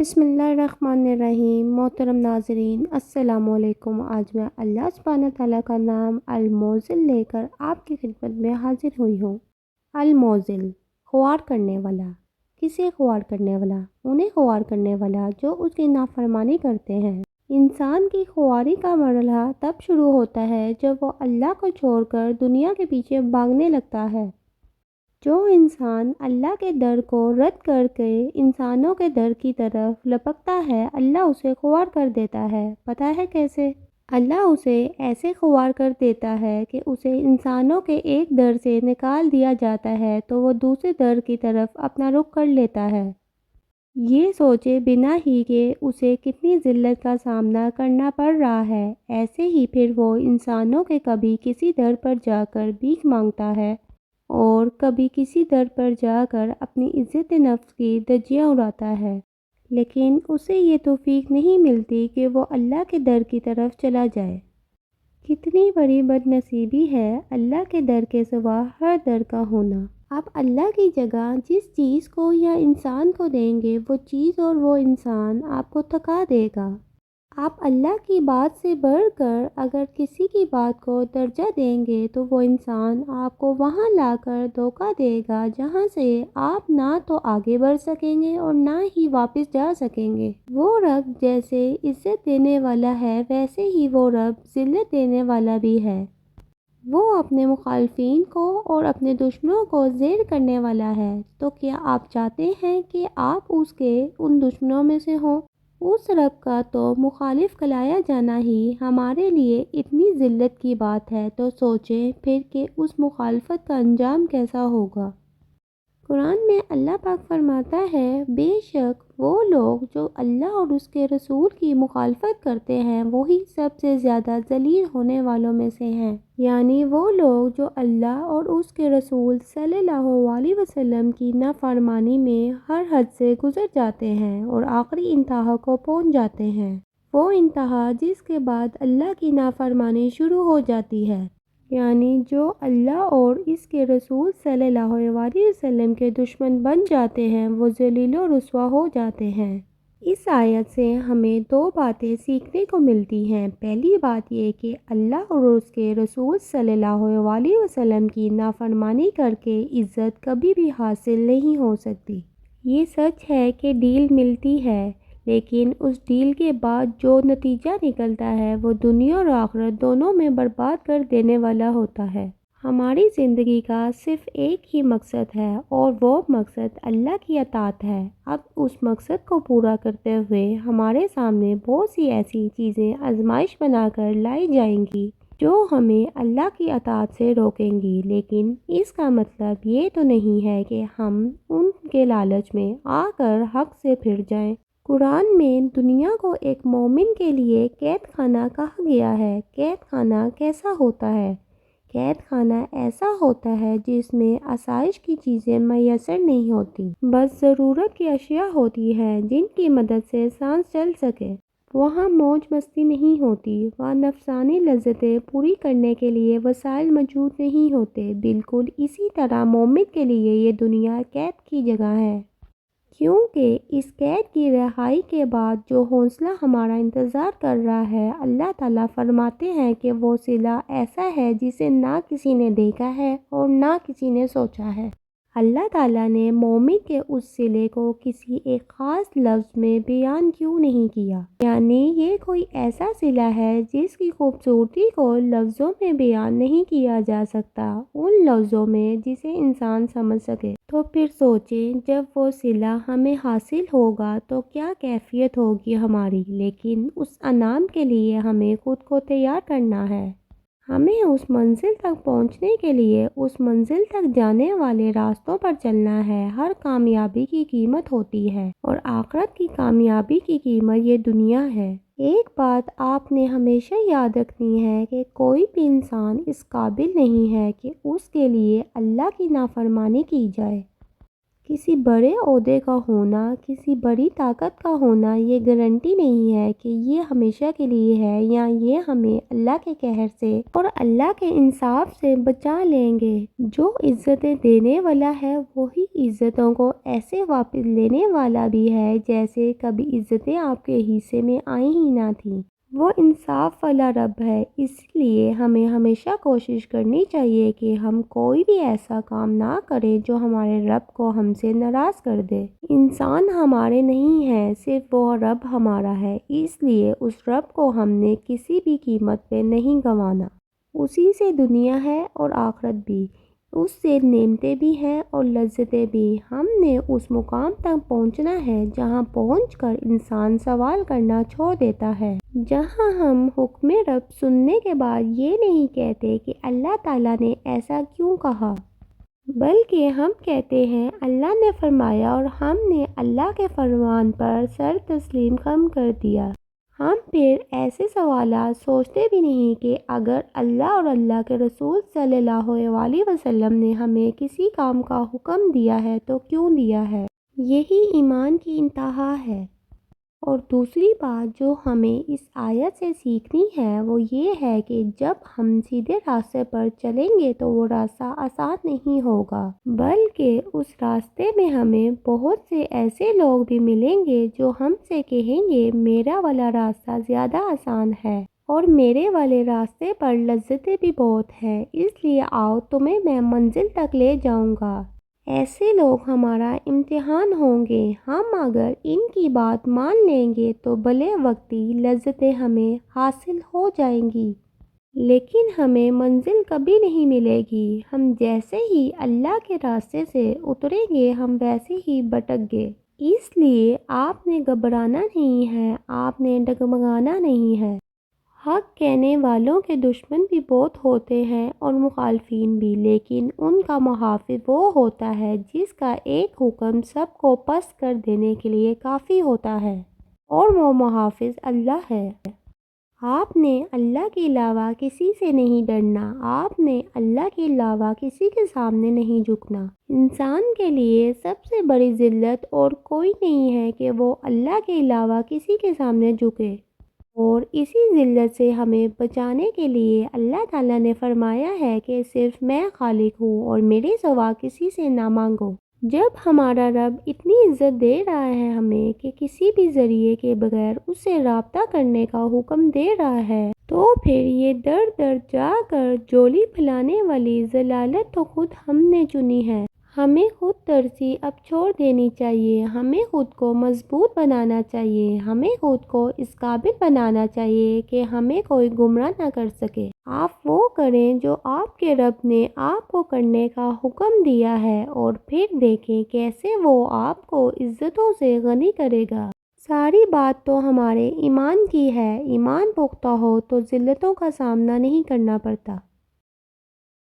بسم اللہ الرحمن الرحیم۔ محترم ناظرین السلام علیکم۔ آج میں اللہ سبحانہ تعالیٰ کا نام الموزل لے کر آپ کی خدمت میں حاضر ہوئی ہوں۔ الموزل، خوار کرنے والا۔ کسے خوار کرنے والا؟ انہیں خوار کرنے والا جو اس کی نافرمانی کرتے ہیں۔ انسان کی خواری کا مرحلہ تب شروع ہوتا ہے جب وہ اللہ کو چھوڑ کر دنیا کے پیچھے بھاگنے لگتا ہے۔ جو انسان اللہ کے در کو رد کر کے انسانوں کے در کی طرف لپکتا ہے، اللہ اسے خوار کر دیتا ہے۔ پتہ ہے کیسے؟ اللہ اسے ایسے خوار کر دیتا ہے کہ اسے انسانوں کے ایک در سے نکال دیا جاتا ہے تو وہ دوسرے در کی طرف اپنا رخ کر لیتا ہے، یہ سوچے بنا ہی کہ اسے کتنی ذلت کا سامنا کرنا پڑ رہا ہے۔ ایسے ہی پھر وہ انسانوں کے کبھی کسی در پر جا کر بھیک مانگتا ہے اور کبھی کسی در پر جا کر اپنی عزت نفس کی دھجیاں اڑاتا ہے، لیکن اسے یہ توفیق نہیں ملتی کہ وہ اللہ کے در کی طرف چلا جائے۔ کتنی بڑی بد نصیبی ہے اللہ کے در کے سوا ہر در کا ہونا۔ آپ اللہ کی جگہ جس چیز کو یا انسان کو دیں گے، وہ چیز اور وہ انسان آپ کو تھکا دے گا۔ آپ اللہ کی بات سے بڑھ کر اگر کسی کی بات کو درجہ دیں گے تو وہ انسان آپ کو وہاں لا کر دھوکہ دے گا جہاں سے آپ نہ تو آگے بڑھ سکیں گے اور نہ ہی واپس جا سکیں گے۔ وہ رب جیسے عزت دینے والا ہے ویسے ہی وہ رب ذلت دینے والا بھی ہے۔ وہ اپنے مخالفین کو اور اپنے دشمنوں کو ذلیل کرنے والا ہے۔ تو کیا آپ چاہتے ہیں کہ آپ اس کے ان دشمنوں میں سے ہوں؟ اس رب کا تو مخالف کہلایا جانا ہی ہمارے لیے اتنی ذلت کی بات ہے، تو سوچیں پھر کہ اس مخالفت کا انجام کیسا ہوگا۔ قرآن میں اللہ پاک فرماتا ہے، بے شک وہ لوگ جو اللہ اور اس کے رسول کی مخالفت کرتے ہیں وہی سب سے زیادہ ذلیل ہونے والوں میں سے ہیں۔ یعنی وہ لوگ جو اللہ اور اس کے رسول صلی اللہ علیہ وسلم کی نافرمانی میں ہر حد سے گزر جاتے ہیں اور آخری انتہا کو پہنچ جاتے ہیں، وہ انتہا جس کے بعد اللہ کی نافرمانی شروع ہو جاتی ہے۔ یعنی جو اللہ اور اس کے رسول صلی اللہ علیہ وسلم کے دشمن بن جاتے ہیں وہ ذلیل و رسوا ہو جاتے ہیں۔ اس آیت سے ہمیں دو باتیں سیکھنے کو ملتی ہیں۔ پہلی بات یہ کہ اللہ اور اس کے رسول صلی اللہ علیہ وسلم کی نافرمانی کر کے عزت کبھی بھی حاصل نہیں ہو سکتی۔ یہ سچ ہے کہ ڈیل ملتی ہے، لیکن اس ڈیل کے بعد جو نتیجہ نکلتا ہے وہ دنیا اور آخرت دونوں میں برباد کر دینے والا ہوتا ہے۔ ہماری زندگی کا صرف ایک ہی مقصد ہے اور وہ مقصد اللہ کی اطاعت ہے۔ اب اس مقصد کو پورا کرتے ہوئے ہمارے سامنے بہت سی ایسی چیزیں آزمائش بنا کر لائی جائیں گی جو ہمیں اللہ کی اطاعت سے روکیں گی، لیکن اس کا مطلب یہ تو نہیں ہے کہ ہم ان کے لالچ میں آ کر حق سے پھر جائیں۔ قرآن میں دنیا کو ایک مومن کے لیے قید خانہ کہا گیا ہے۔ قید خانہ کیسا ہوتا ہے؟ قید خانہ ایسا ہوتا ہے جس میں آسائش کی چیزیں میسر نہیں ہوتی، بس ضرورت کی اشیاء ہوتی ہیں جن کی مدد سے سانس چل سکے۔ وہاں موج مستی نہیں ہوتی، وہاں نفسانی لذتیں پوری کرنے کے لیے وسائل موجود نہیں ہوتے۔ بالکل اسی طرح مومن کے لیے یہ دنیا قید کی جگہ ہے، کیونکہ اس قید کی رہائی کے بعد جو حوصلہ ہمارا انتظار کر رہا ہے، اللہ تعالیٰ فرماتے ہیں کہ وہ صلہ ایسا ہے جسے نہ کسی نے دیکھا ہے اور نہ کسی نے سوچا ہے۔ اللہ تعالیٰ نے مومن کے اس صلے کو کسی ایک خاص لفظ میں بیان کیوں نہیں کیا؟ یعنی یہ کوئی ایسا صلہ ہے جس کی خوبصورتی کو لفظوں میں بیان نہیں کیا جا سکتا، ان لفظوں میں جسے انسان سمجھ سکے۔ تو پھر سوچیں جب وہ صلہ ہمیں حاصل ہوگا تو کیا کیفیت ہوگی ہماری۔ لیکن اس انعام کے لیے ہمیں خود کو تیار کرنا ہے۔ ہمیں اس منزل تک پہنچنے کے لیے اس منزل تک جانے والے راستوں پر چلنا ہے۔ ہر کامیابی کی قیمت ہوتی ہے اور آخرت کی کامیابی کی قیمت یہ دنیا ہے۔ ایک بات آپ نے ہمیشہ یاد رکھنی ہے کہ کوئی بھی انسان اس قابل نہیں ہے کہ اس کے لیے اللہ کی نافرمانی کی جائے۔ کسی بڑے عہدے کا ہونا، کسی بڑی طاقت کا ہونا یہ گارنٹی نہیں ہے کہ یہ ہمیشہ کے لیے ہے یا یہ ہمیں اللہ کے قہر سے اور اللہ کے انصاف سے بچا لیں گے۔ جو عزتیں دینے والا ہے وہی عزتوں کو ایسے واپس لینے والا بھی ہے جیسے کبھی عزتیں آپ کے حصے میں آئی ہی نہ تھیں۔ وہ انصاف والا رب ہے، اس لیے ہمیں ہمیشہ کوشش کرنی چاہیے کہ ہم کوئی بھی ایسا کام نہ کریں جو ہمارے رب کو ہم سے ناراض کر دے۔ انسان ہمارے نہیں ہیں، صرف وہ رب ہمارا ہے، اس لیے اس رب کو ہم نے کسی بھی قیمت پہ نہیں گنوانا۔ اسی سے دنیا ہے اور آخرت بھی، اس سے نعمتیں بھی ہیں اور لذتیں بھی۔ ہم نے اس مقام تک پہنچنا ہے جہاں پہنچ کر انسان سوال کرنا چھوڑ دیتا ہے، جہاں ہم حکم رب سننے کے بعد یہ نہیں کہتے کہ اللہ تعالیٰ نے ایسا کیوں کہا، بلکہ ہم کہتے ہیں اللہ نے فرمایا اور ہم نے اللہ کے فرمان پر سر تسلیم خم کر دیا۔ ہم پھر ایسے سوالات سوچتے بھی نہیں کہ اگر اللہ اور اللہ کے رسول صلی اللہ علیہ وسلم نے ہمیں کسی کام کا حکم دیا ہے تو کیوں دیا ہے؟ یہی ایمان کی انتہا ہے۔ اور دوسری بات جو ہمیں اس آیت سے سیکھنی ہے وہ یہ ہے کہ جب ہم سیدھے راستے پر چلیں گے تو وہ راستہ آسان نہیں ہوگا، بلکہ اس راستے میں ہمیں بہت سے ایسے لوگ بھی ملیں گے جو ہم سے کہیں گے میرا والا راستہ زیادہ آسان ہے اور میرے والے راستے پر لذتیں بھی بہت ہیں، اس لیے آؤ تمہیں میں منزل تک لے جاؤں گا۔ ایسے لوگ ہمارا امتحان ہوں گے، ہم اگر ان کی بات مان لیں گے تو بھلے وقتی لذتیں ہمیں حاصل ہو جائیں گی، لیکن ہمیں منزل کبھی نہیں ملے گی۔ ہم جیسے ہی اللہ کے راستے سے اتریں گے ہم ویسے ہی بھٹک گے۔ اس لیے آپ نے گھبرانا نہیں ہے، آپ نے ڈگمگانا نہیں ہے۔ حق کہنے والوں کے دشمن بھی بہت ہوتے ہیں اور مخالفین بھی، لیکن ان کا محافظ وہ ہوتا ہے جس کا ایک حکم سب کو پست کر دینے کے لیے کافی ہوتا ہے، اور وہ محافظ اللہ ہے۔ آپ نے اللہ کے علاوہ کسی سے نہیں ڈرنا، آپ نے اللہ کے علاوہ کسی کے سامنے نہیں جھکنا۔ انسان کے لیے سب سے بڑی ذلت اور کوئی نہیں ہے کہ وہ اللہ کے علاوہ کسی کے سامنے جھکے، اور اسی ذلت سے ہمیں بچانے کے لیے اللہ تعالیٰ نے فرمایا ہے کہ صرف میں خالق ہوں اور میرے سوا کسی سے نہ مانگو۔ جب ہمارا رب اتنی عزت دے رہا ہے ہمیں کہ کسی بھی ذریعے کے بغیر اس سے رابطہ کرنے کا حکم دے رہا ہے، تو پھر یہ در در جا کر جولی پھیلانے والی ضلالت تو خود ہم نے چنی ہے۔ ہمیں خود ترسی اب چھوڑ دینی چاہیے، ہمیں خود کو مضبوط بنانا چاہیے، ہمیں خود کو اس قابل بنانا چاہیے کہ ہمیں کوئی گمراہ نہ کر سکے۔ آپ وہ کریں جو آپ کے رب نے آپ کو کرنے کا حکم دیا ہے اور پھر دیکھیں کیسے وہ آپ کو عزتوں سے غنی کرے گا۔ ساری بات تو ہمارے ایمان کی ہے، ایمان پختہ ہو تو ذلتوں کا سامنا نہیں کرنا پڑتا۔